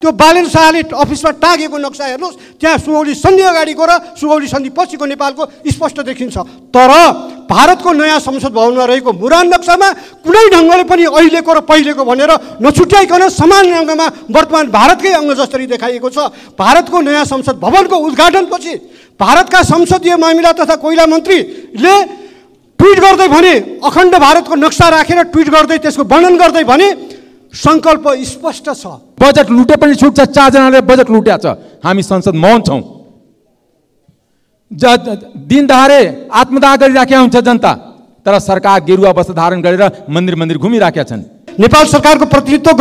त्यो बालेन शाहले अफिसमा टाँगेको नक्सा हेर्नुहोस्, त्यहाँ सुगौली सन्धि अगाडिको र सुगौली सन्धि पछिको नेपालको स्पष्ट देखिन्छ। तर भारतको नयाँ संसद भवनमा रहेको मुरान नक्सामा कुनै ढङ्गले पनि अहिलेको र पहिलेको भनेर नछुट्याइकन समान रङमा वर्तमान भारतकै अङ्ग जसरी देखाइएको छ। भारतको नयाँ संसद भवनको उद्घाटनपछि भारतका संसदीय मामिला तथा कोइला मन्त्रीले ट्विट गर्दै भने, अखण्ड भारतको नक्सा राखेर ट्विट गर्दै त्यसको वर्णन गर्दै भने संकल्प स्पष्ट छ। बजेट लुटे पनि छुट्छ, 4 जनाले बजेट लुट्या छ, हामी संसद मौन छौं। दिन दहाडे आत्मदाह गरिराखेका हुन्छ जनता, तर सरकार गेरुवा वस्त्र धारण गरेर मन्दिर मन्दिर घुमिराखेका छन्। नेपाल सरकारको प्रतिनिधित्व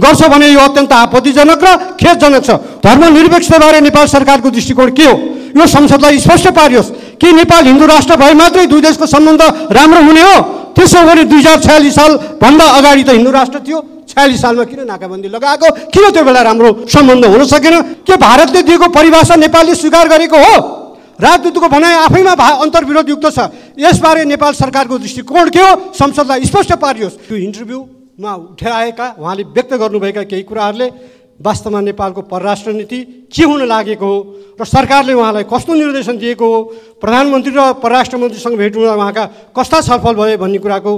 गर्छ भने यो अत्यन्त आपत्तिजनक र खेदजनक छ। धर्मनिरपेक्षताबारे नेपाल सरकारको दृष्टिकोण के हो, यो संसदलाई स्पष्ट पारियोस्। के नेपाल हिन्दू राष्ट्र भए मात्रै दुई देशको सम्बन्ध राम्रो हुने हो? त्यसो भने 2046 साल भन्दा अगाडि त हिन्दू राष्ट्र थियो, 46 सालमा किन नाकाबन्दी लगाएको? किन त्यो बेला राम्रो सम्बन्ध हुन सकेन? के भारतले दिएको परिभाषा नेपालले स्वीकार गरेको हो? राजदूतको भनाइ आफैमा अन्तर्विरोधयुक्त छ। यसबारे नेपाल सरकारको दृष्टिकोण के हो, संसदलाई स्पष्ट पारियोस्। त्यो इन्टरभ्यूमा उठाएका उहाँले व्यक्त गर्नुभएका केही कुराहरूले वास्तवमा नेपालको परराष्ट्र नीति के हुन लागेको हो र सरकारले उहाँलाई कस्तो निर्देशन दिएको हो, प्रधानमन्त्री र परराष्ट्र मन्त्रीसँग भेट हुँदा उहाँका कस्ता छलफल भए भन्ने कुराको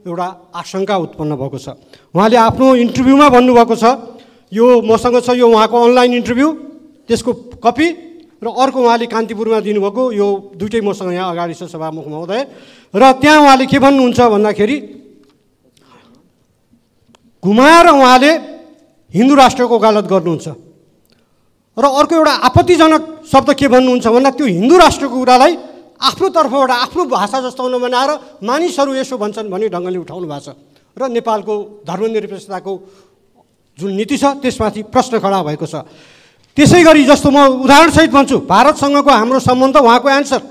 एउटा आशंका उत्पन्न भएको छ। उहाँले आफ्नो इन्टरभ्यूमा भन्नुभएको छ, यो मसँग छ, यो उहाँको अनलाइन इन्टरभ्यू, त्यसको कपी, र अर्को उहाँले कान्तिपुरमा दिनुभएको, यो दुइटै मसँग यहाँ अगाडि छ सभामुख महोदय। र त्यहाँ उहाँले के भन्नुहुन्छ भन्दाखेरि घुमाएर उहाँले हिन्दू राष्ट्रको वकालत गर्नुहुन्छ र अर्को एउटा आपत्तिजनक शब्द के भन्नुहुन्छ भन्दा त्यो हिन्दू राष्ट्रको कुरालाई आफ्नो तर्फबाट आफ्नो भाषा जस्तो बनाएर मानिसहरू यसो भन्छन् भन्ने ढङ्गले उठाउनु भएको छ र नेपालको धर्मनिरपेक्षताको जुन नीति छ त्यसमाथि प्रश्न खडा भएको छ। त्यसै गरी जस्तो म उदाहरणसहित भन्छु, भारतसँगको हाम्रो सम्बन्ध, उहाँको एन्सर,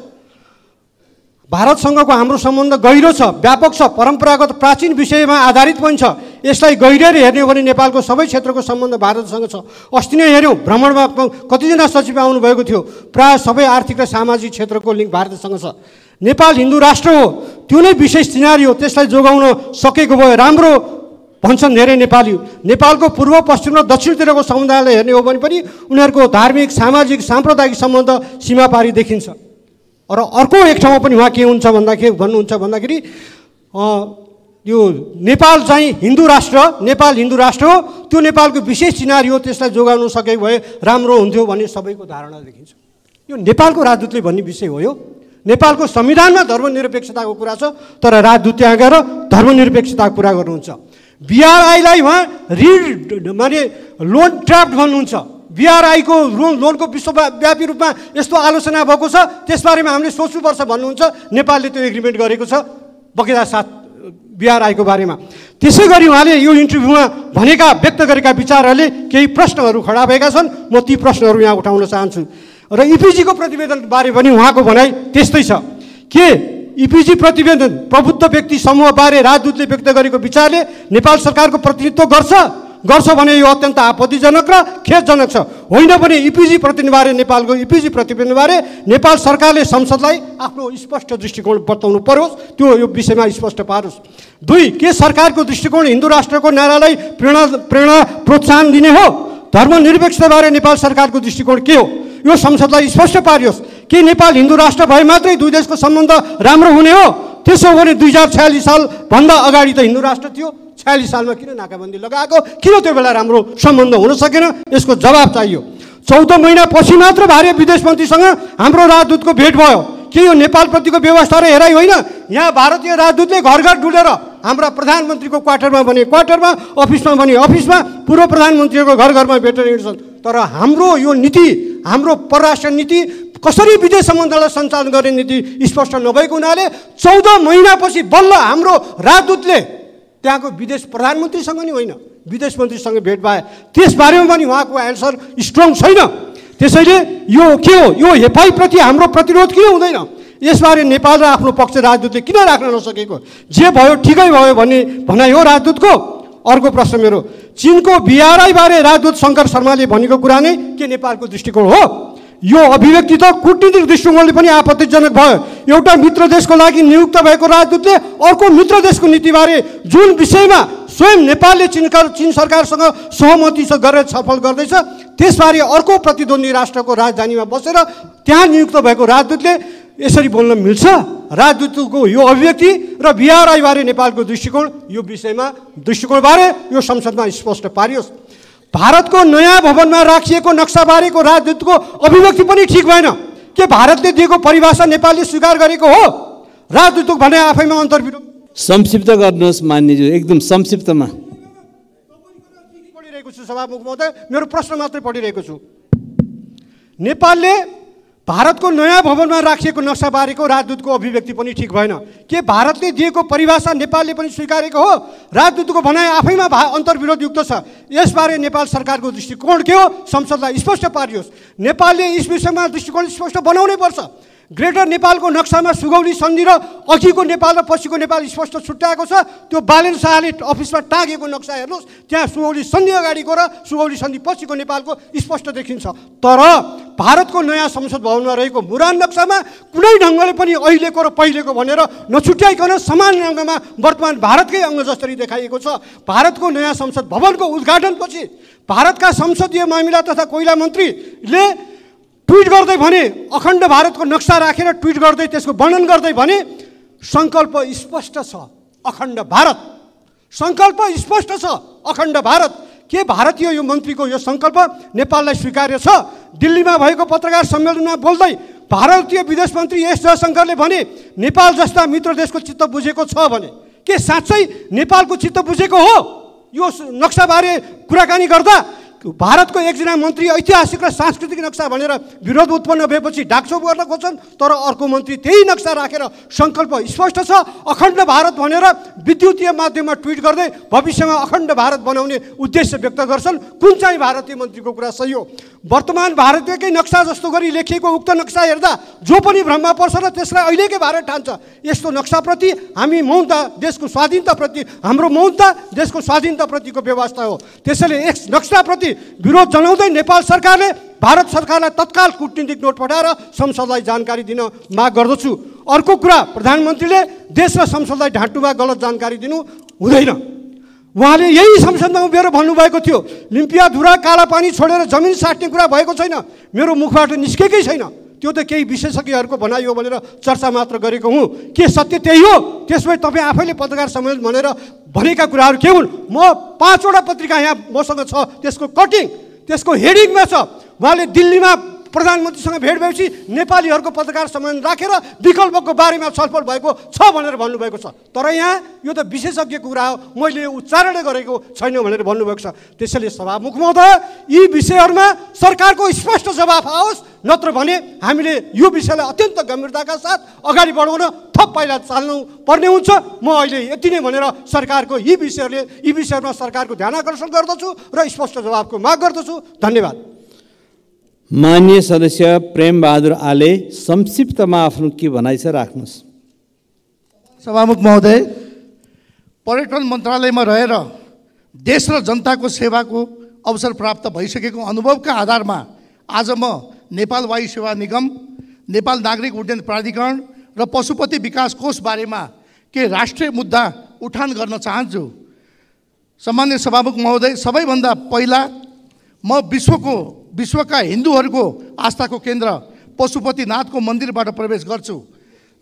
भारतसँगको हाम्रो सम्बन्ध गहिरो छ, व्यापक छ, परम्परागत प्राचीन विषयमा आधारित पनि छ। यसलाई गहिरेर हेर्ने हो भने नेपालको सबै क्षेत्रको सम्बन्ध भारतसँग छ। अस्ति नै हेऱ्यौँ, भ्रमणमा कतिजना सचिव आउनुभएको थियो, प्रायः सबै आर्थिक र सामाजिक क्षेत्रको लिङ्क भारतसँग छ। नेपाल हिन्दू राष्ट्र हो, त्यो नै विशेष सिनारी हो, त्यसलाई जोगाउन सकेको भए राम्रो भन्छन् धेरै नेपाली। नेपालको पूर्व पश्चिम र दक्षिणतिरको समुदायलाई हेर्ने हो भने पनि उनीहरूको धार्मिक, सामाजिक, साम्प्रदायिक सम्बन्ध सीमापारी देखिन्छ। र अर्को एक ठाउँमा पनि उहाँ के हुन्छ भन्नुहुन्छ भन्दाखेरि यो नेपाल चाहिँ हिन्दू राष्ट्र, नेपाल हिन्दू राष्ट्र हो, त्यो नेपालको विशेष सिनारी हो, त्यसलाई जोगाउन सकेको भए राम्रो हुन्थ्यो भन्ने सबैको धारणा देखिन्छ। यो नेपालको राजदूतले भन्ने विषय हो। यो नेपालको संविधानमा धर्मनिरपेक्षताको कुरा छ, तर राजदूत त्यहाँ गएर धर्मनिरपेक्षताको कुरा गर्नुहुन्छ। बीआरआईलाई उहाँ माने लोन ट्र्याप्ड भन्नुहुन्छ। बीआरआईको लोनको विश्वव्यापी रूपमा यस्तो आलोचना भएको छ, त्यसबारेमा हामीले सोच्नुपर्छ भन्नुहुन्छ। नेपालले त्यो एग्रिमेन्ट गरेको छ बगैँचा साथ बीआरआईको बारेमा। त्यसै गरी उहाँले यो इन्टरभ्यूमा भनेका व्यक्त गरेका विचारहरूले केही प्रश्नहरू खडा भएका छन्, म ती प्रश्नहरू यहाँ उठाउन चाहन्छु। र इपिजीको प्रतिवेदनबारे पनि उहाँको भनाइ त्यस्तै छ। के इपिजी प्रतिवेदन प्रबुद्ध व्यक्ति समूहबारे राजदूतले व्यक्त गरेको विचारले नेपाल सरकारको प्रतिनिधित्व गर्छ भने यो अत्यन्त आपत्तिजनक र खेदजनक छ। होइन भने इपिजी प्रतिवेदनबारे, नेपालको इपिजी प्रतिवेदनबारे नेपाल सरकारले संसदलाई आफ्नो स्पष्ट दृष्टिकोण बताउनु परोस्, त्यो यो विषयमा स्पष्ट पारोस्। 2, के सरकारको दृष्टिकोण हिन्दू राष्ट्रको नारालाई प्रेरणा प्रोत्साहन दिने हो? धर्मनिरपेक्षताबारे नेपाल सरकारको दृष्टिकोण के हो, यो संसदलाई स्पष्ट पारियोस्। के नेपाल हिन्दू राष्ट्र भए मात्रै दुई देशको सम्बन्ध राम्रो हुने हो? त्यसो भने 2046 साल भन्दा अगाडि त हिन्दू राष्ट्र थियो, 46 सालमा किन नाकाबन्दी लगाएको? किन त्यो बेला राम्रो सम्बन्ध हुन सकेन? यसको जवाब चाहियो। 14 महिना पछि मात्र भारतीय विदेश मन्त्रीसँग हाम्रो राजदूतको भेट भयो। के यो नेपालप्रतिको व्यवस्था र हेराइ होइन? यहाँ भारतीय राजदूतले घर घर डुलेर हाम्रा प्रधानमन्त्रीको क्वार्टरमा भने क्वार्टरमा, अफिसमा भने अफिसमा, पूर्व प्रधानमन्त्रीको घर घरमा भेटेर हिँड्छन्। तर हाम्रो यो नीति, हाम्रो परराष्ट्र नीति, कसरी विदेश सम्बन्धलाई सञ्चालन गर्ने नीति स्पष्ट नभएको हुनाले 14 महिनापछि बल्ल हाम्रो राजदूतले त्यहाँको विदेश प्रधानमन्त्रीसँग नि होइन, विदेश मन्त्रीसँग भेट भए। त्यसबारेमा पनि उहाँको एन्सर स्ट्रङ छैन। त्यसैले यो के हो, यो हेपाइप्रति हाम्रो प्रतिरोध किन हुँदैन? यसबारे नेपाल र आफ्नो पक्ष राजदूतले किन राख्न नसकेको? जे भयो ठिकै भयो भन्ने भनाइ हो राजदूतको। अर्को प्रश्न मेरो, चीनको बीआरआई बारे राजदूत शङ्कर शर्माले भनेको कुरा नै के नेपालको दृष्टिकोण हो? यो अभिव्यक्ति त कूटनीतिक दृष्टिकोणले पनि आपत्तिजनक भयो। एउटा मित्र देशको लागि नियुक्त भएको राजदूतले अर्को मित्र देशको नीतिबारे जुन विषयमा स्वयं नेपालले चीन सरकारसँग सहमति गरेर छलफल गर्दैछ त्यसबारे अर्को प्रतिद्वन्दी राष्ट्रको राजधानीमा बसेर त्यहाँ नियुक्त भएको राजदूतले यसरी बोल्न मिल्छ? राजदूतको यो अभिव्यक्ति र BRI बारे नेपालको दृष्टिकोण यो विषयमा दृष्टिकोणबारे यो संसदमा स्पष्ट पारियोस्। भारतको नयाँ भवनमा राखिएको नक्साबारेको राजदूतको अभिव्यक्ति पनि ठिक भएन। के भारतले दिएको परिभाषा नेपालले स्वीकार गरेको हो? राजदूतको भने आफैमा अन्तर्विरोध। संक्षिप्त गर्नुहोस् मान्यज्यू, एकदम संक्षिप्तमा। पढिरहेको छु सभामुख महोदय, मेरो प्रश्न मात्रै पढिरहेको छु। नेपालले भारतको नयाँ भवनमा राखिएको नक्साबारेको राजदूतको अभिव्यक्ति पनि ठिक भएन। के भारतले दिएको परिभाषा नेपालले पनि स्वीकारेको हो? राजदूतको भनाइ आफैमा अन्तर्विरोधयुक्त छ। यसबारे नेपाल सरकारको दृष्टिकोण के हो? संसदलाई स्पष्ट पारियोस्। नेपालले यस विषयमा दृष्टिकोण स्पष्ट बनाउनै पर्छ। ग्रेटर नेपालको नक्सामा सुगौली सन्धि र अघिको नेपाल र पछिको नेपाल स्पष्ट छुट्याएको छ। त्यो बालेन शाहले अफिसमा टाँगेको नक्सा हेर्नुहोस्, त्यहाँ सुगौली सन्धि अगाडिको र सुगौली सन्धि पछिको नेपालको स्पष्ट देखिन्छ। तर भारतको नयाँ संसद भवनमा रहेको मुरान नक्सामा कुनै ढङ्गले पनि अहिलेको र पहिलेको भनेर नछुट्याइकन समान रङमा वर्तमान भारतकै अङ्ग जसरी देखाइएको छ। भारतको नयाँ संसद भवनको उद्घाटनपछि भारतका संसदीय मामिला तथा कोइला मन्त्रीले ट्विट गर्दै भने, अखण्ड भारतको नक्सा राखेर ट्विट गर्दै त्यसको वर्णन गर्दै भने सङ्कल्प स्पष्ट छ अखण्ड भारत। सङ्कल्प स्पष्ट छ अखण्ड भारत। के भारतीय यो मन्त्रीको यो सङ्कल्प नेपाललाई स्वीकार्य छ? दिल्लीमा भएको पत्रकार सम्मेलनमा बोल्दै भारतीय विदेश मन्त्री एस जयशङ्करले भने नेपाल जस्ता मित्र देशको चित्त बुझेको छ भने। के साँच्चै नेपालको चित्त बुझेको हो यो नक्साबारे कुराकानी गर्दा? भारतको एकजना मन्त्री ऐतिहासिक र सांस्कृतिक नक्सा भनेर विरोध उत्पन्न भएपछि ढाकछोप गर्न खोज्छन्, तर अर्को मन्त्री त्यही नक्सा राखेर सङ्कल्प स्पष्ट छ अखण्ड भारत भनेर विद्युतीय माध्यममा ट्विट गर्दै भविष्यमा अखण्ड भारत बनाउने उद्देश्य व्यक्त गर्छन्। कुन चाहिँ भारतीय मन्त्रीको कुरा सही हो? वर्तमान भारतीयकै नक्सा जस्तो गरी लेखिएको उक्त नक्सा हेर्दा जो पनि भ्रममा पर्छ र त्यसलाई अहिलेकै भारत ठान्छ। यस्तो नक्साप्रति हामी मौनता, देशको स्वाधीनताप्रति हाम्रो मौनता देशको स्वाधीनताप्रतिको व्यवस्था हो। त्यसैले यस नक्साप्रति विरोध जनाउँदै नेपाल सरकारले भारत सरकारलाई तत्काल कूटनीतिक नोट पठाएर संसदलाई जानकारी दिन माग गर्दछु। अर्को कुरा, प्रधानमन्त्रीले देश र संसदलाई ढाँटुमा गलत जानकारी दिनु हुँदैन। उहाँले यही संसदमा उभिएर भन्नुभएको थियो लिम्पियाधुरा कालापानी छोडेर जमिन साट्ने कुरा भएको छैन, मेरो मुखबाट निस्केकै छैन। त्यो त केही विशेषज्ञहरूको भनाइ हो भनेर चर्चा मात्र गरेको हुँ। के सत्य त्यही हो? त्यसमै तपाईँ आफैले पत्रकार सम्मेलन भनेर भनेका कुराहरू के हुन्? म 5वटा पत्रिका यहाँ मसँग छ, त्यसको कटिङ त्यसको हेडिङमा छ। उहाँले दिल्लीमा प्रधानमन्त्रीसँग भेट भएपछि नेपालीहरूको पत्रकार सम्मेलन राखेर विकल्पको बारेमा छलफल भएको छ भनेर भन्नुभएको छ। तर यहाँ यो त विशेषज्ञको कुरा हो, मैले उच्चारणै गरेको छैन भनेर भन्नुभएको छ। त्यसैले सभामुख महोदय यी विषयहरूमा सरकारको स्पष्ट जवाफ आओस्, नत्र भने हामीले यो विषयलाई अत्यन्त गम्भीरताका साथ अगाडि बढाउन थप पाइला चाल्नु पर्ने हुन्छ। म अहिले यति नै भनेर सरकारको यी विषयहरूमा सरकारको ध्यान आकर्षण गर्दछु र स्पष्ट जवाफको माग गर्दछु। धन्यवाद। माननीय सदस्य प्रेम बहादुर आले संक्षिप्तमा आफ्नो के भनाइ छ राख्नुहोस्। सभामुख महोदय, पर्यटन मन्त्रालयमा रहेर देश र जनताको सेवाको अवसर प्राप्त भइसकेको अनुभवका आधारमा आज म नेपाल वायु सेवा निगम, नेपाल नागरिक उड्डयन प्राधिकरण र पशुपति विकास कोष बारेमा के राष्ट्रिय मुद्दा उठान गर्न चाहन्छु। सम्मान्य सभामुख महोदय, सबैभन्दा पहिला म विश्वका हिन्दूहरूको आस्थाको केन्द्र पशुपतिनाथको मन्दिरबाट प्रवेश गर्छु।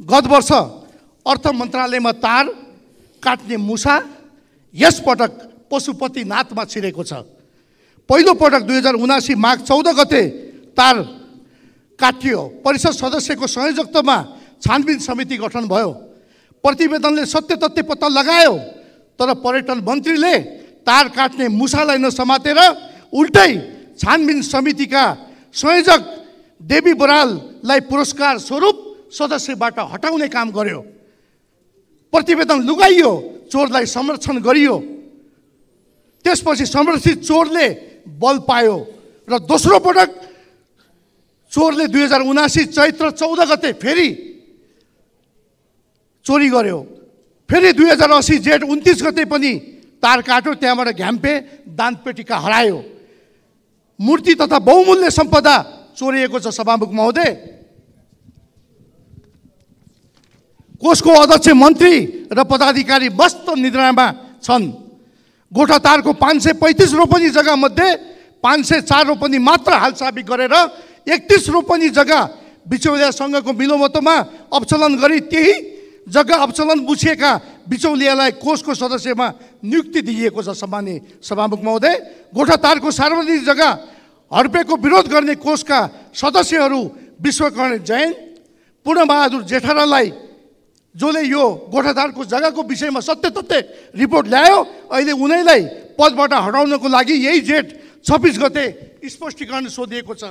गत वर्ष अर्थ मन्त्रालयमा तार काट्ने मुसा यसपटक पशुपतिनाथमा छिरेको छ। पहिलो पटक 2079 माघ 14 गते तार काटियो। परिषद सदस्यको संयोजकत्वमा छानबिन समिति गठन भयो। प्रतिवेदनले सत्य तथ्य पत्ता लगायो, तर पर्यटन मन्त्रीले तार काट्ने मुसालाई नसमातेर उल्टै छानबिन समितिका संयोजक देवी बराललाई पुरस्कार स्वरूप सदस्यबाट हटाउने काम गर्यो। प्रतिवेदन लुगाइयो, चोरलाई संरक्षण गरियो। त्यसपछि संरक्षित चोरले बल पायो र दोस्रो पटक चोरले 2079 चैत्र 14 गते फेरि चोरी गर्यो। फेरि 2080 जेठ 29 गते पनि तार काट्यो, त्यहाँबाट घ्याम्पे दानपेटिका हरायो। मूर्ति तथा बहुमूल्य सम्पदा चोरिएको छ सभामुख महोदय। कोषको अध्यक्ष मन्त्री र पदाधिकारी मस्त निद्रामा छन्। गोठाटारको 535 रोपनी जग्गा मध्ये 504 रोपनी मात्र हालसाबिक गरेर 31 रोपनी जग्गा बिचौलिया सङ्घको मिलोमतोमा अपचलन गरी त्यही जग्गा अपचलन बुझिएका बिचौलियालाई कोषको सदस्यमा नियुक्ति दिइएको छ। सम्माननीय सभामुख महोदय, गोठाटारको सार्वजनिक जग्गा हडपेको विरोध गर्ने कोषका सदस्यहरू विश्वकर्ण जैन, पूर्णबहादुर जेठारालाई, जसले यो गोठाटारको जग्गाको विषयमा सत्य तथ्य रिपोर्ट ल्यायो, अहिले उनैलाई पदबाट हटाउनको लागि यही जेठ 26 गते स्पष्टीकरण सोधिएको छ।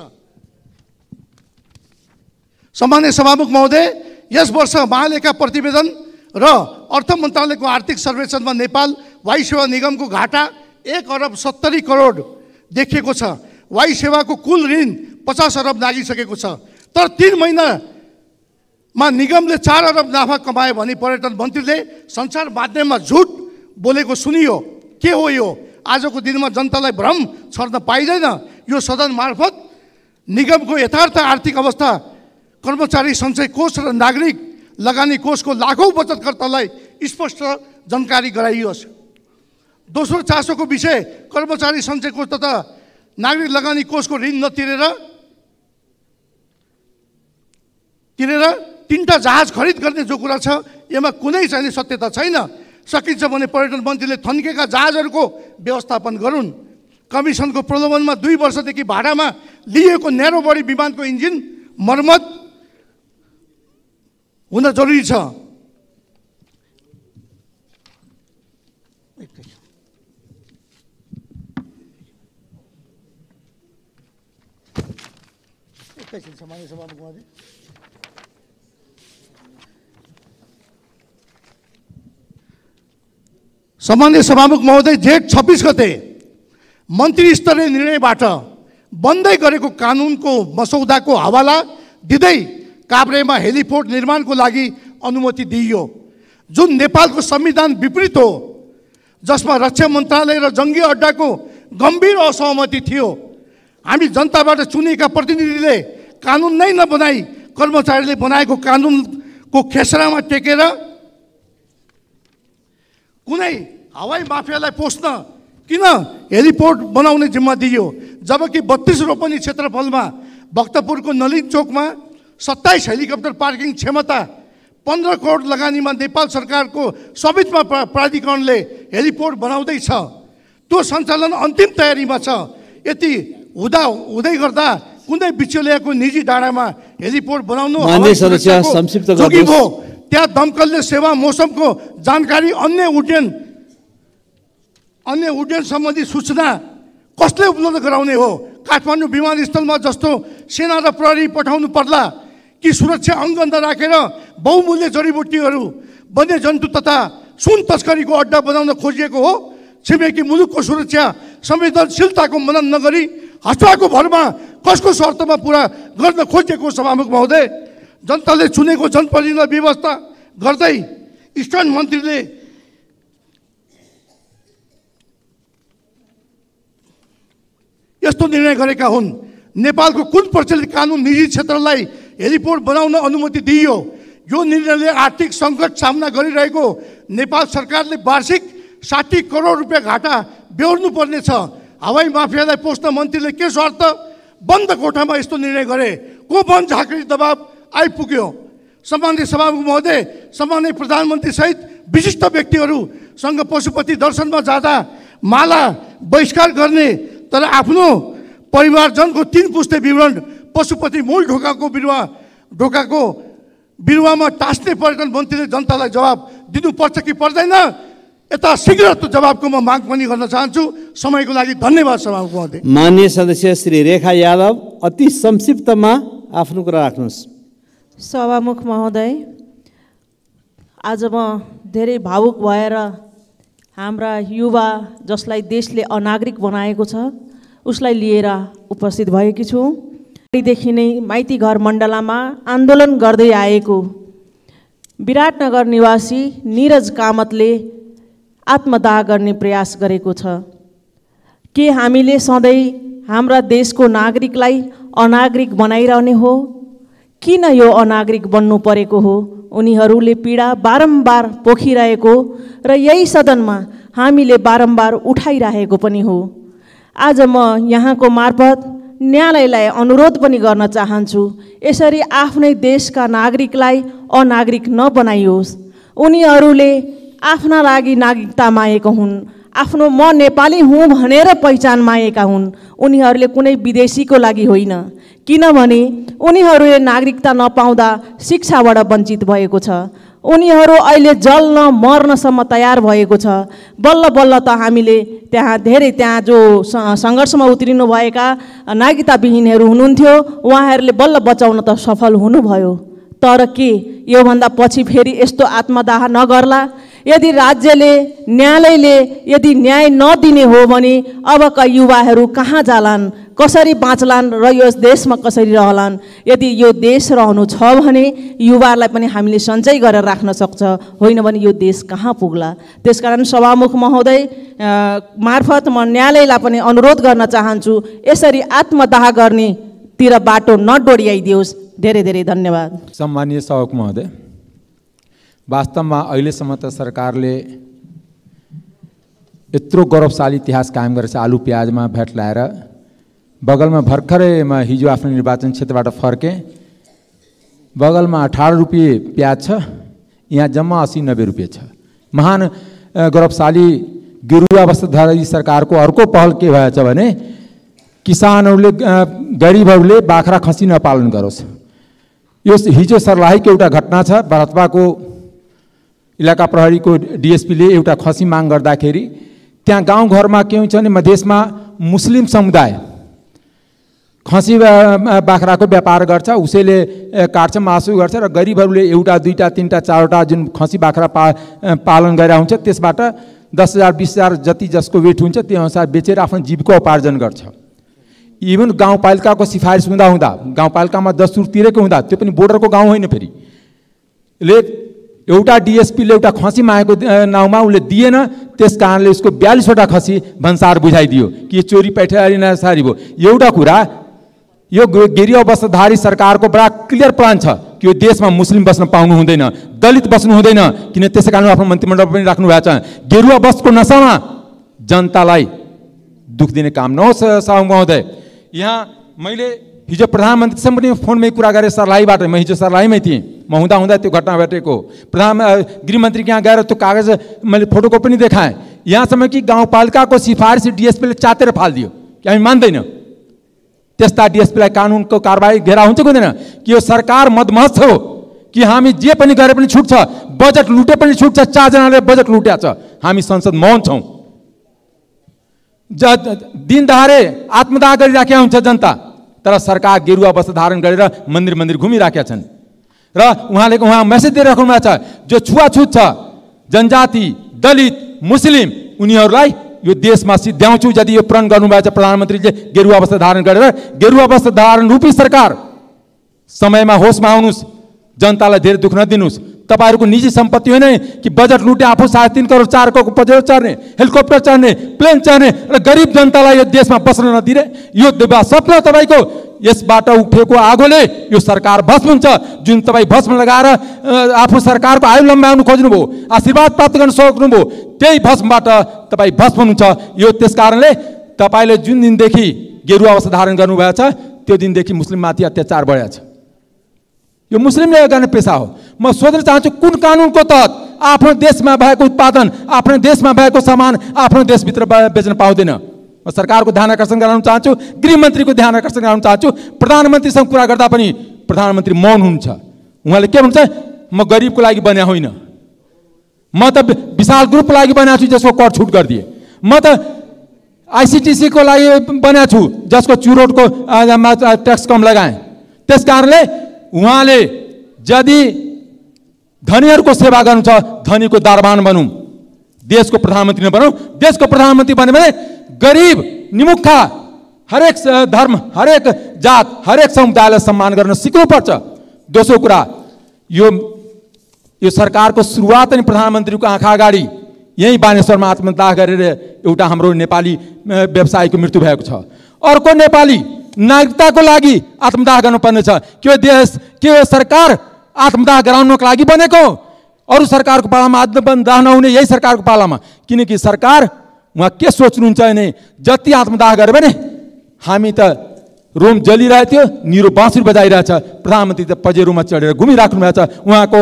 सम्माननीय सभामुख महोदय, यस वर्ष महालेखा प्रतिवेदन र अर्थ मन्त्रालयको आर्थिक सर्वेक्षणमा नेपाल वायु सेवा निगमको घाटा 1 अरब 70 करोड देखिएको छ। वायु सेवाको कुल ऋण 50 अरब नागिसकेको छ। तर 3 महिनामा निगमले 4 अरब नाफा कमायो भने पर्यटन मन्त्रीले सञ्चार माध्यममा झुट बोलेको सुनियो। के हो यो? आजको दिनमा जनतालाई भ्रम छर्न पाइँदैन। यो सदन मार्फत निगमको यथार्थ आर्थिक अवस्था, कर्मचारी सञ्चय कोष र नागरिक लगानी कोषको लाखौँ बचतकर्तालाई स्पष्ट जानकारी गराइयोस्। दोस्रो चासोको विषय, कर्मचारी सञ्चय कोष तथा नागरिक लगानी कोषको ऋण नतिरेर 3टा जहाज खरिद गर्ने जो कुरा छ, यसमा कुनै चाहिँ सत्यता छैन। सकिन्छ भने पर्यटन मन्त्रीले थन्केका जहाजहरूको व्यवस्थापन गरून्। कमिसनको प्रलोभनमा 2 वर्षदेखि भाडामा लिएको न्यारो बडी विमानको इन्जिन मर्मत हुन जरुरी छ। सम्माननीय सभामुख महोदय, जेठ 26 गते मन्त्री स्तरीय निर्णयबाट बन्दै गरेको कानुनको मसौदाको हवाला दिँदै काभ्रेमा हेलिपोर्ट निर्माणको लागि अनुमति दिइयो, जुन नेपालको संविधान विपरीत हो, जसमा रक्षा मन्त्रालय र जङ्गी अड्डाको गम्भीर असहमति थियो। हामी जनताबाट चुनेका प्रतिनिधिले कानुन नै नबनाई कर्मचारीले बनाएको कानुनको खेसरामा टेकेर कुनै हवाई माफियालाई पोस्न किन हेलिपोर्ट बनाउने जिम्मा दियो? जबकि 32 रोपनी क्षेत्रफलमा भक्तपुरको नलिन चोकमा 27 हेलिकप्टर पार्किङ क्षमता, 15 करोड लगानीमा नेपाल सरकारको स्वामित्व प्राधिकरणले हेलिपोर्ट बनाउँदैछ। त्यो सञ्चालन अन्तिम तयारीमा छ। यति हुँदै गर्दा कुनै बिचौलियाको निजी डाँडामा हेलिपोर्ट बनाउनु जोगी हो। त्यहाँ दमकलले सेवा मौसमको जानकारी, अन्य उड्डयन सम्बन्धी सूचना कसले उपलब्ध गराउने हो? काठमाडौँ विमानस्थलमा जस्तो सेना र प्रहरी पठाउनु पर्ला कि सुरक्षा अङ्गन्द राखेर बहुमूल्य जडीबुटीहरू, वन्यजन्तु तथा सुन तस्करीको अड्डा बनाउन खोजिएको हो? छिमेकी मुलुकको सुरक्षा संवेदनशीलताको मनन नगरी हस्ताको भरमा कसको शर्तमा पुरा गर्न खोजिएको? सभामुख महोदय, जनताले चुनेको जनप्रतिनिधिलाई व्यवस्था गर्दै इस्टर्न मन्त्रीले यस्तो निर्णय गरेका हुन्। नेपालको कुन प्रचलित कानुन निजी क्षेत्रलाई हेलिपोर्ट बनाउन अनुमति दिइयो? यो निर्णयले आर्थिक सङ्कट सामना गरिरहेको नेपाल सरकारले वार्षिक 60 करोड रुपियाँ घाटा बेहोर्नु पर्नेछ। हवाई माफियालाई पोस्न मन्त्रीले के स्वार्थ? बन्द कोठामा यस्तो निर्णय गरे। को बन झाँक्री दबाब आइपुग्यो? सम्माननीय सभामुख महोदय, सम्माननीय प्रधानमन्त्री सहित विशिष्ट व्यक्तिहरूसँग पशुपति दर्शनमा जाँदा माला बहिष्कार गर्ने, तर आफ्नो परिवारजनको 3 पुस्ते विवरण पशुपति मूल ढोकाको बिरुवामा टाँस्ने पर्यटन मन्त्रीले जनतालाई जवाब दिनुपर्छ कि पर्दैन? यता शीघ्र त्यो जवाबको म माग पनि गर्न चाहन्छु। समयको लागि धन्यवाद सभामुख महोदय। माननीय सदस्य श्री रेखा यादव, अति संक्षिप्तमा आफ्नो कुरा राख्नुहोस्। सभामुख महोदय, आज म धेरै भावुक भएर हाम्रा युवा जसलाई देशले अनागरिक बनाएको छ उसलाई लिएर उपस्थित भएकी छु। देखि नै माइती घर मण्डलामा आन्दोलन गर्दै आएको विराटनगर निवासी नीरज कामतले आत्मदाह गर्ने प्रयास गरेको छ। के हामीले सधैँ हाम्रा देशको नागरिकलाई अनागरिक बनाइरहने हो? किन यो अनागरिक बन्नु परेको हो? उनीहरूले पीडा बारम्बार पोखिरहेको र यही सदनमा हामीले बारम्बार उठाइरहेको पनि हो। आज म यहाँको मार्फत न्यायालयलाई अनुरोध पनि गर्न चाहन्छु, यसरी आफ्नै देशका नागरिकलाई अनागरिक नबनाइयोस्। उनीहरूले आफ्ना लागि नागरिकता मागेका हुन्, आफ्नो म नेपाली हुँ भनेर पहिचान मागेका हुन्। उनीहरूले कुनै विदेशीको लागि होइन, किनभने उनीहरूले नागरिकता नपाउँदा शिक्षाबाट वञ्चित भएको छ। उनीहरू अहिले जल्न मर्नसम्म तयार भएको छ। बल्ल बल्ल त हामीले त्यहाँ जो सङ्घर्षमा उत्रिनुभएका नागरिकताविहीनहरू हुनुहुन्थ्यो, उहाँहरूले बल्ल बचाउन त सफल हुनुभयो। तर के योभन्दा पछि फेरि यस्तो आत्मदाह नगर्ला? यदि राज्यले, न्यायालयले यदि न्याय नदिने हो भने अबका युवाहरू कहाँ जालान्, कसरी बाँच्लान् र यस देशमा कसरी रहलान्? यदि यो देश रहनु छ भने युवाहरूलाई पनि हामीले सञ्चय गरेर राख्न सक्छ, होइन भने यो देश कहाँ पुग्ला? त्यसकारण सभामुख महोदय मार्फत म न्यायालयलाई पनि अनुरोध गर्न चाहन्छु, यसरी आत्मदाह गर्नेतिर बाटो नडोर्याइदियोस्। धेरै धेरै धन्यवाद। सम्मानीय सभामुख महोदय, वास्तवमा अहिलेसम्म त सरकारले यत्रो गौरवशाली इतिहास कायम गरेछ। आलु प्याजमा भ्याट लाएर बगलमा भर्खरै म हिजो आफ्नो निर्वाचन क्षेत्रबाट फर्केँ, बगलमा 18 रुपियाँ प्याज छ, यहाँ जम्मा 80-90 रुपियाँ छ। महान गौरवशाली गेरुवा वस्त्रधारी सरकारको अर्को पहल के भएछ भने किसानहरूले, गरिबहरूले बाख्रा खसी नपालन गरोस्। यो हिजो सर्लाहीको एउटा घटना छ। भरतपाको इलाका प्रहरीको डिएसपीले एउटा खसी माग गर्दाखेरि त्यहाँ गाउँघरमा के हुन्छ भने मधेसमा मुस्लिम समुदाय खसी बाख्राको व्यापार गर्छ, उसैले काट्छ, मासु गर्छ र गरिबहरूले एउटा, दुईटा, तीनटा, चारवटा जुन खसी बाख्रा पालन गरेर हुन्छ त्यसबाट 10,000 20,000 जति जसको वेट हुन्छ त्यो अनुसार बेचेर आफ्नो जीविकोपार्जन गर्छ। इभन गाउँपालिकाको सिफारिस हुँदा गाउँपालिकामा 10 रुपियाँ तिरेको हुँदा, त्यो पनि बोर्डरको गाउँ होइन, फेरि एउटा डिएसपीले एउटा खसी मागेको नाउँमा उसले दिएन, त्यस कारणले उसको 42वटा खसी भन्सार बुझाइदियो कि यो चोरी पैठारी नसारी भयो। एउटा कुरा, यो गेरुवा वस्त्रधारी सरकारको बडा क्लियर प्लान छ कि यो देशमा मुस्लिम बस्न पाउनु हुँदैन, दलित बस्नु हुँदैन, किन त्यसै कारण आफ्नो मन्त्रीमण्डल पनि राख्नु भएको छ। गेरुवा वस्त्रको नसामा जनतालाई दुख दिने काम नहोस्। सभामुख महोदय, यहाँ मैले हिजो प्रधानमन्त्रीसँग पनि फोनमै कुरा गरेँ सर्लाहीबाट। म हिजो सर्लाहीमै थिएँ, म हुँदा त्यो घटना भेटेको। गृहमन्त्री यहाँ गएर त्यो कागज मैले फोटोको पनि देखाएँ। यहाँसम्म कि गाउँपालिकाको सिफारिस डिएसपीले चातेर फालिदियो कि हामी मान्दैन। त्यस्ता डिएसपीलाई कानुनको कारबाही घेरा हुन्छ कि हुँदैन? कि यो सरकार मदमस्त हो कि हामी जे पनि गरे पनि छुट छ, बजेट लुटे पनि छुट छ, 4 जनाले बजेट लुट्या छ, हामी संसद मौन छौँ। दिन दहाडे आत्मदाह गरिराखेका हुन्छ जनता, तर सरकार गेरुवा वस्त्र धारण गरेर मन्दिर मन्दिर घुमिराखेका छन् र उहाँ मेसेज दिइराख्नु भएको छ, जो छुवाछुत छ, जनजाति, दलित, मुस्लिम, उनीहरूलाई यो देशमा सिद्ध्याउँछु। यदि यो प्रण गर्नुभएको छ प्रधानमन्त्रीले गेरुवा वस्त्र धारण गरेर, गेरुवा वस्त्र धारण रूपी सरकार समयमा होसमा आउनुहोस्, जनतालाई धेरै दुःख नदिनुहोस्। तपाईहरूको निजी सम्पत्ति होइन कि बजेट लुटे आफू 3.5 करोड 4 करोड पजेरो चढ्ने, हेलिकप्टर चढ्ने, प्लेन चढ्ने र गरिब जनतालाई यो देशमा बस्न नदिने यो सपना तपाईँको। यसबाट उठेको आगोले यो सरकार भस्म हुन्छ। जुन तपाईँ भस्म लगाएर आफू सरकारको आयु लम्ब्याउनु खोज्नुभयो, आशीर्वाद प्राप्त गर्न सक्नुभयो, त्यही भस्मबाट तपाईँ भस्म हुनुहुन्छ। यो त्यस कारणले तपाईँले जुन दिनदेखि गेरुवा वस्त्र धारण गर्नुभएको छ त्यो दिनदेखि मुस्लिममाथि अत्याचार बढेको छ। यो मुस्लिमले गर्ने पेसा हो। म सोध्न चाहन्छु, कुन कानुनको तहत आफ्नो देशमा भएको उत्पादन, आफ्नो देशमा भएको सामान आफ्नो देशभित्र बेच्न पाउँदैन? म सरकारको ध्यान आकर्षण गराउन चाहन्छु, गृहमन्त्रीको ध्यान आकर्षण गराउन चाहन्छु। प्रधानमन्त्रीसँग कुरा गर्दा पनि प्रधानमन्त्री मौन हुनुहुन्छ। उहाँले के भन्छ? म गरिबको लागि बन्या होइन, म त विशाल ग्रुपको लागि बनेको छु जसको कर छुट गरिदिए, म त आइसिटिसीको लागि बनेको छु जसको चुरोटको ट्याक्स कम लगाएँ। त्यस कारणले उहाँले यदि धनीहरूको सेवा गर्नु छ, धनीको दरबान बनौँ, देशको प्रधानमन्त्री नबनौँ। देशको प्रधानमन्त्री बन्यो भने गरिब, निमुखा, हरेक धर्म, हरेक जात, हरेक समुदायलाई सम्मान गर्न सिक्नुपर्छ। दोस्रो कुरा, यो सरकारको सुरुवात अनि प्रधानमन्त्रीको आँखा अगाडि यही बानेश्वरमा आत्मदाह गरेर एउटा हाम्रो नेपाली व्यवसायीको मृत्यु भएको छ। अर्को नेपाली नागरिकताको लागि आत्मदाह गर्नुपर्ने छ। के देश के सरकार आत्मदाह गराउनको लागि बनेको? अरू सरकारको पालामा आत्मदाह नहुने यही सरकारको पालामा। किनकि सरकार उहाँ के सोच्नुहुन्छ भने जति आत्मदाह गरे भने हामी त रोम जलिरहेको थियो, निरो बाँसुरी बजाइरहेछ, प्रधानमन्त्री त पजेरोमा चढेर घुमिराख्नु भएको छ, उहाँको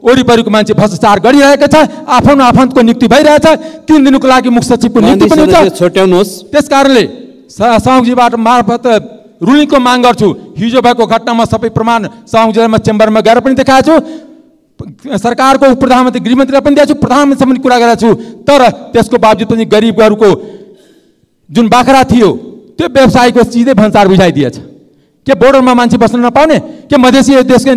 वरिपरिको मान्छे भ्रष्टाचार गरिरहेको छ, आफ्नो आफन्तको नियुक्ति भइरहेछ, 3 दिनको लागि मुख्य सचिवको नियुक्ति पनि हुन्छ। छोट्याउनुहोस्। त्यस कारणले सहयोगजीबाट मार्फत रुलिङको माग गर्छु। हिजो भएको घटनामा सबै प्रमाण सहयोगजीमा चेम्बरमा गएर पनि देखाएको छु, सरकारको प्रधानमन्त्री गृहमन्त्रीलाई पनि दिएको छु, प्रधानमन्त्रीसँग पनि कुरा गरेको छु। तर त्यसको बावजुद पनि गरिबहरूको जुन बाख्रा थियो त्यो व्यवसायको सिधै भन्सार बुझाइदिएछ। के बोर्डरमा मान्छे बस्न नपाउने? के मधेसी देशको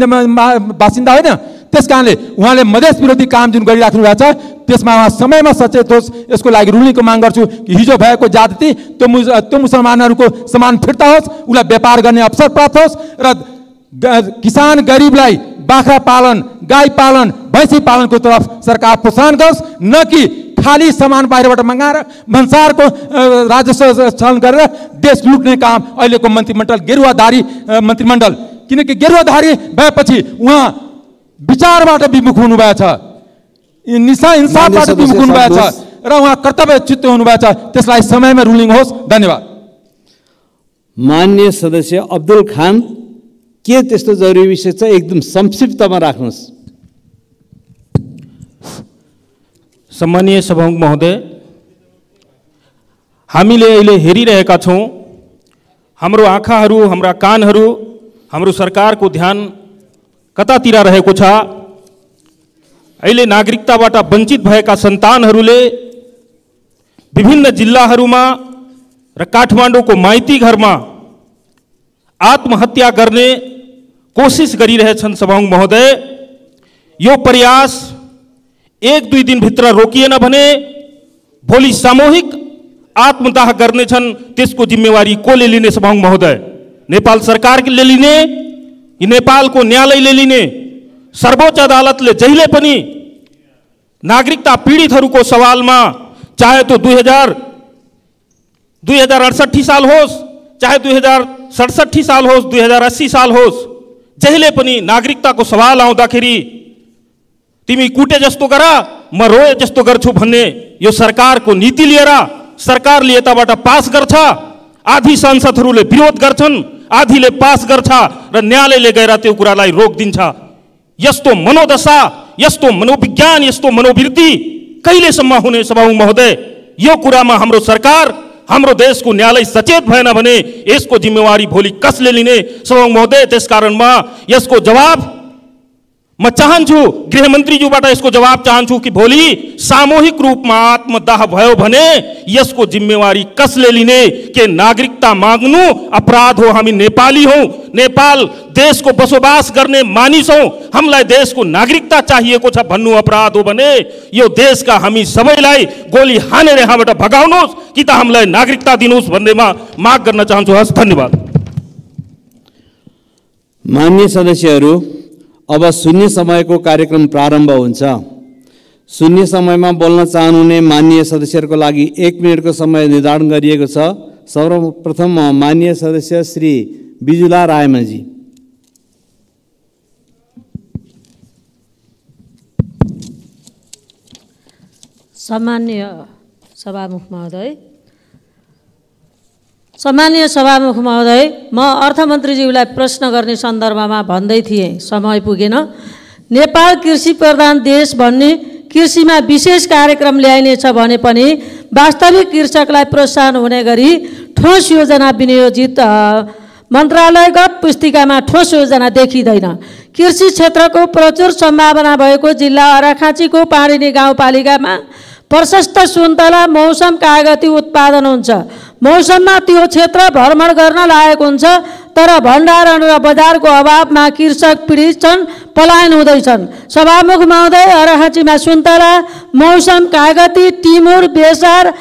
बासिन्दा होइन? त्यस कारणले उहाँले मधेस विरोधी काम जुन गरिराख्नु भएको छ त्यसमा उहाँ समयमा सचेत होस्। यसको लागि रुलिङको माग गर्छु कि हिजो भएको जाति त्यो मुसलमानहरूको समान फिर्ता होस्, उसलाई व्यापार गर्ने अवसर प्राप्त होस् र किसान गरिबलाई बाख्रा पालन, गाई पालन, भैँसी पालनको तर्फ सरकार प्रोत्साहन गरोस्, न कि खाली सामान बाहिरबाट मगाएर भन्सारको राजस्व छलन गरेर देश लुट्ने काम अहिलेको मन्त्रीमण्डल गेरुवाधारी मन्त्रीमण्डल। किनकि गेरुवाधारी भएपछि उहाँ विचारबाट विमुख हुनुभएको छ, इंसाफबाट विमुख हुनुभएको छ र उहाँ कर्तव्यच्युत हुनुभएको छ। त्यसलाई समयमा रुलिङ होस्। धन्यवाद। माननीय सदस्य अब्दुल खान, के त्यस्तो जरुरी विषय छ एकदम संक्षिप्तमा राख्नुहोस्। सम्मानीय सभामुख महोदय, हामीले अहिले हेरिरहेका छौँ, हाम्रो आँखाहरू, हाम्रा कानहरू, हाम्रो सरकारको ध्यान कतातिर रहेको छ। अहिले नागरिकताबाट वञ्चित भएका सन्तानहरूले विभिन्न जिल्लाहरूमा र काठमाडौँको माइती घरमा आत्महत्या गर्ने कोसिस गरिरहेछन्। सभामुख महोदय, यो प्रयास 1-2 दिनभित्र रोकिएन भने भोलि सामूहिक आत्मदाह गर्नेछन्। त्यसको जिम्मेवारी कसले लिने? सभामुख महोदय, नेपाल सरकारले लिने कि नेपालको न्यायालयले लिने? सर्वोच्च अदालतले जहिले पनि नागरिकता पीडितहरूको सवालमा, चाहे तो 2068 साल होस्, चाहे 2067 साल होस्, 2080 साल होस्, जहिले पनि नागरिकताको सवाल आउँदाखेरि तिमी कुटे जस्तो गर, म रोए जस्तो गर्छु भन्ने यो सरकारको नीति लिएर सरकारले यताबाट पास गर्छ, आधी सांसदहरूले विरोध गर्छन्, आधीले पास गर्छ र न्यायालयले गएर त्यो कुरालाई रोकिदिन्छ। यस्तो मनोदशा, यस्तो मनोविज्ञान, यस्तो मनोवृत्ति कहिलेसम्म हुने? सभामुख महोदय, यो कुरामा हाम्रो सरकार, हाम्रो देशको न्यायालय सचेत भएन भने यसको जिम्मेवारी भोलि कसले लिने? सभामुख महोदय, त्यसकारण म यसको जवाब म चाहन्छु, गृहमन्त्रीज्यूबाट यसको जवाब चाहन्छु कि भोलि सामूहिक रूपमा आत्मदाह भयो भने यसको जिम्मेवारी कसले लिने? के नागरिकता माग्नु अपराध हो? हामी नेपाली हौं, नेपाल देशको बसोबास गर्ने मानिस हौं, हामीलाई देशको नागरिकता चाहिएको छ भन्नु अपराध हो भने यो देशका हामी सबैलाई गोली हानेर यहाँबाट भगाउनुहोस् कि त हामीलाई नागरिकता दिनुहोस् भन्नेमा माग गर्न चाहन्छु। हस्, धन्यवाद। माननीय सदस्यहरू, अब शून्य समयको कार्यक्रम प्रारम्भ हुन्छ। शून्य समयमा बोल्न चाहनुहुने माननीय सदस्यहरूको लागि 1 मिनेटको समय निर्धारण गरिएको छ। सर्वप्रथम माननीय सदस्य श्री बिजुला रायमाझी। सम्माननीय सभामुख महोदय, म अर्थमन्त्रीज्यूलाई प्रश्न गर्ने सन्दर्भमा भन्दै थिएँ, समय पुगेन। नेपाल कृषि प्रधान देश भन्ने कृषिमा विशेष कार्यक्रम ल्याइनेछ भने पनि वास्तविक कृषकलाई प्रोत्साहन हुने गरी ठोस योजना विनियोजित मन्त्रालयगत पुस्तिकामा ठोस योजना देखिँदैन। कृषि क्षेत्रको प्रचुर सम्भावना भएको जिल्ला अराखाँचीको पाडिनी गाउँपालिकामा प्रशस्त सुन्तला मौसम कागती उत्पादन हुन्छ। मौसममा त्यो क्षेत्र भ्रमण गर्न लायक हुन्छ, तर भण्डारण र बजारको अभावमा कृषक पीडित छन्, पलायन हुँदैछन्। सभामुख महोदय, अराखाँचीमा सुन्तला, मौसम कागती, टिमुर, बेसार